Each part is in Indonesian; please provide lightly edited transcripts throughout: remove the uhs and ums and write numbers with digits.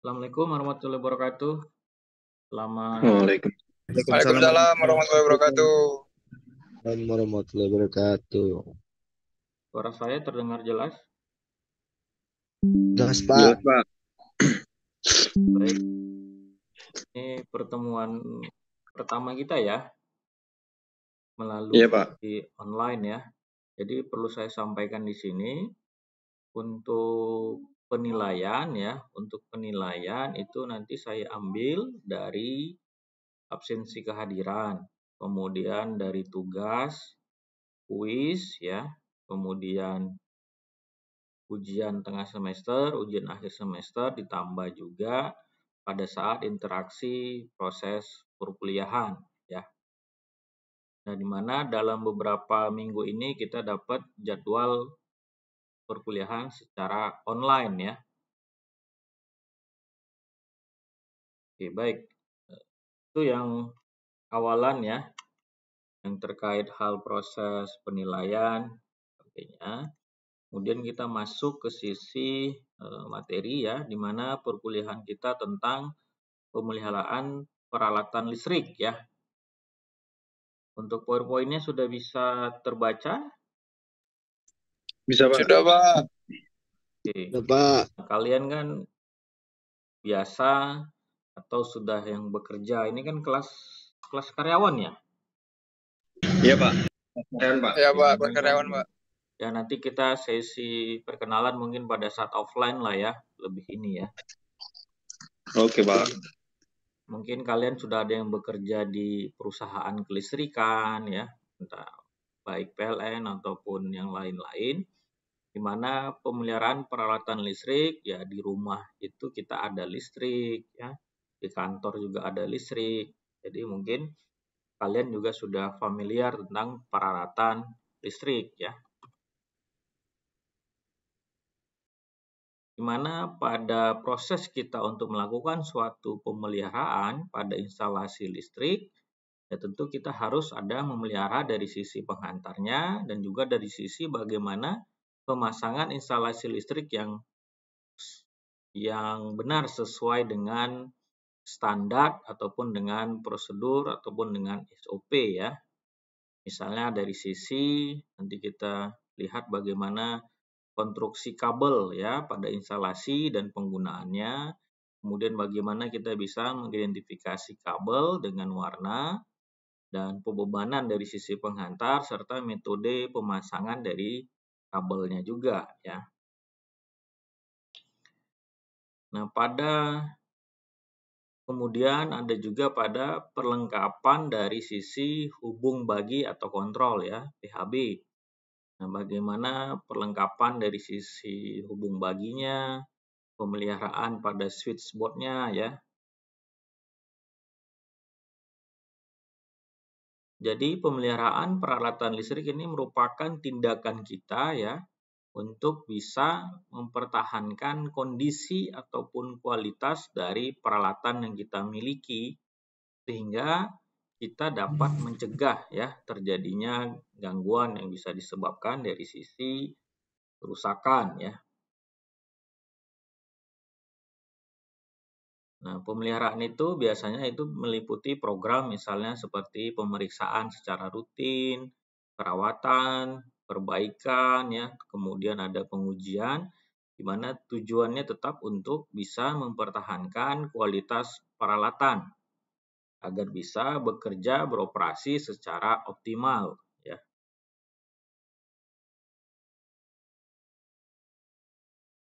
Assalamualaikum warahmatullahi wabarakatuh. Selamat Waalaikumsalam Waalaikumsalam warahmatullahi wabarakatuh. warahmatullahi wabarakatuh. suara saya terdengar jelas. Jelas, Jelas, Pak. Pak. Baik, ini pertemuan pertama kita ya melalui Iya, Pak. online ya. Jadi perlu saya sampaikan di sini untuk penilaian ya. Untuk penilaian itu nanti saya ambil dari absensi kehadiran, kemudian dari tugas, kuis ya, kemudian ujian tengah semester, ujian akhir semester, ditambah juga pada saat interaksi proses perkuliahan ya. Nah, di mana dalam beberapa minggu ini kita dapat jadwal perkuliahan secara online ya. Oke, baik. Itu yang awalan ya, yang terkait hal proses penilaian artinya. Kemudian kita masuk ke sisi materi ya, di mana perkuliahan kita tentang pemeliharaan peralatan listrik ya. Untuk PowerPoint-nya sudah bisa terbaca? Bisa, Pak. Sudah, Pak. Oke. Sudah, Pak. Nah, kalian kan biasa atau sudah yang bekerja, ini kan kelas karyawan ya? Iya, Pak. Keren, Pak. Ya, Iya, Pak, mungkin karyawan, Pak. ya nanti kita sesi perkenalan mungkin pada saat offline lah ya, lebih ini ya. Oke, Pak. Mungkin kalian sudah ada yang bekerja di perusahaan kelistrikan ya, entah baik PLN ataupun yang lain-lain, di mana pemeliharaan peralatan listrik ya, di rumah itu kita ada listrik ya, di kantor juga ada listrik. Jadi mungkin kalian juga sudah familiar tentang peralatan listrik ya. Di mana pada proses kita untuk melakukan suatu pemeliharaan pada instalasi listrik, ya tentu kita harus ada memelihara dari sisi penghantarnya dan juga dari sisi bagaimana pemasangan instalasi listrik yang benar sesuai dengan standar ataupun dengan prosedur ataupun dengan SOP ya. Misalnya dari sisi nanti kita lihat bagaimana konstruksi kabel ya pada instalasi dan penggunaannya. Kemudian bagaimana kita bisa mengidentifikasi kabel dengan warna dan pembebanan dari sisi penghantar serta metode pemasangan dari kabelnya juga ya. Nah, kemudian ada juga pada perlengkapan dari sisi hubung bagi atau kontrol ya, PHB. Nah, bagaimana perlengkapan dari sisi hubung baginya, pemeliharaan pada switchboard-nya ya. Jadi pemeliharaan peralatan listrik ini merupakan tindakan kita ya untuk bisa mempertahankan kondisi ataupun kualitas dari peralatan yang kita miliki sehingga kita dapat mencegah ya terjadinya gangguan yang bisa disebabkan dari sisi kerusakan ya. Nah, pemeliharaan itu biasanya itu meliputi program misalnya seperti pemeriksaan secara rutin, perawatan, perbaikan ya, kemudian ada pengujian di mana tujuannya tetap untuk bisa mempertahankan kualitas peralatan agar bisa bekerja beroperasi secara optimal ya.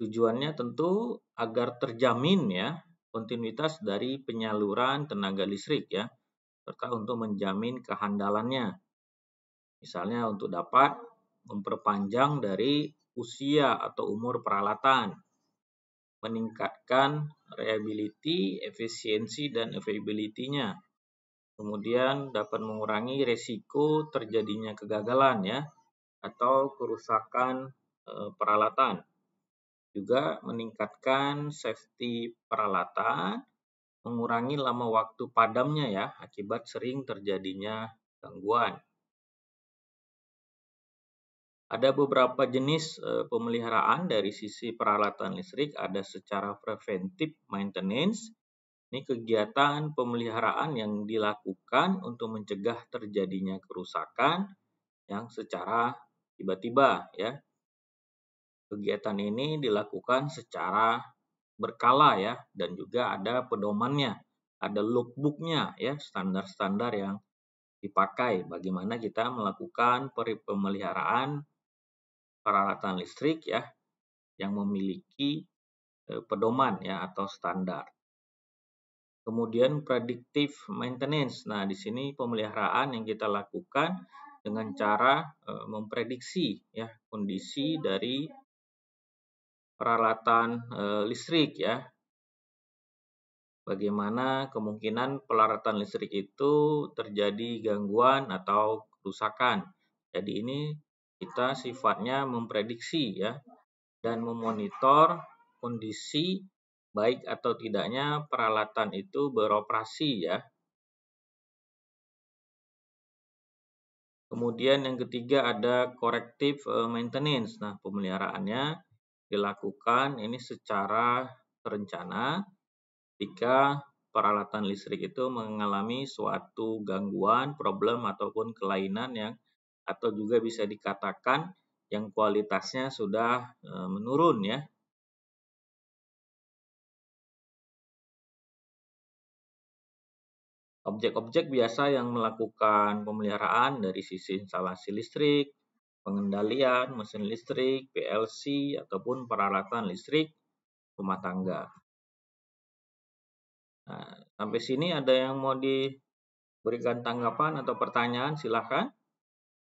Tujuannya tentu agar terjamin ya kontinuitas dari penyaluran tenaga listrik ya, serta untuk menjamin kehandalannya. Misalnya untuk dapat memperpanjang dari usia atau umur peralatan, meningkatkan reliability, efisiensi, dan availability-nya. Kemudian dapat mengurangi resiko terjadinya kegagalan ya, atau kerusakan peralatan. Juga meningkatkan safety peralatan, mengurangi lama waktu padamnya ya, akibat sering terjadinya gangguan. Ada beberapa jenis pemeliharaan dari sisi peralatan listrik, ada secara preventive maintenance. Ini kegiatan pemeliharaan yang dilakukan untuk mencegah terjadinya kerusakan yang secara tiba-tiba ya. Kegiatan ini dilakukan secara berkala ya, dan juga ada pedomannya, ada logbooknya ya, standar-standar yang dipakai bagaimana kita melakukan pemeliharaan peralatan listrik ya yang memiliki pedoman ya atau standar. Kemudian predictive maintenance. Nah, di sini pemeliharaan yang kita lakukan dengan cara memprediksi ya kondisi dari peralatan listrik ya. Bagaimana kemungkinan peralatan listrik itu terjadi gangguan atau kerusakan. Jadi ini kita sifatnya memprediksi ya dan memonitor kondisi baik atau tidaknya peralatan itu beroperasi ya. Kemudian yang ketiga ada corrective maintenance. Nah, pemeliharaannya dilakukan ini secara terencana jika peralatan listrik itu mengalami suatu gangguan, problem ataupun kelainan yang atau juga bisa dikatakan yang kualitasnya sudah menurun ya. Objek-objek biasa yang melakukan pemeliharaan dari sisi instalasi listrik, pengendalian mesin listrik, PLC, ataupun peralatan listrik rumah tangga. Nah, sampai sini ada yang mau diberikan tanggapan atau pertanyaan, silahkan.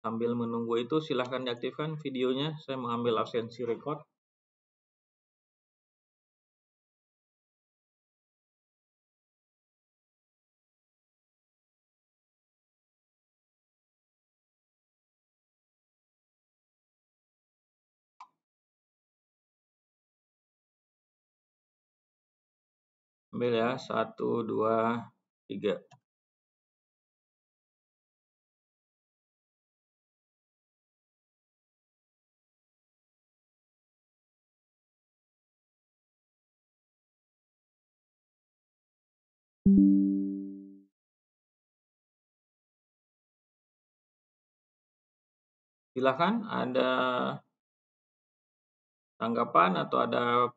Sambil menunggu itu silahkan diaktifkan videonya, saya mengambil absensi record. Ambil ya, 1, 2, 3. Silahkan ada tanggapan atau ada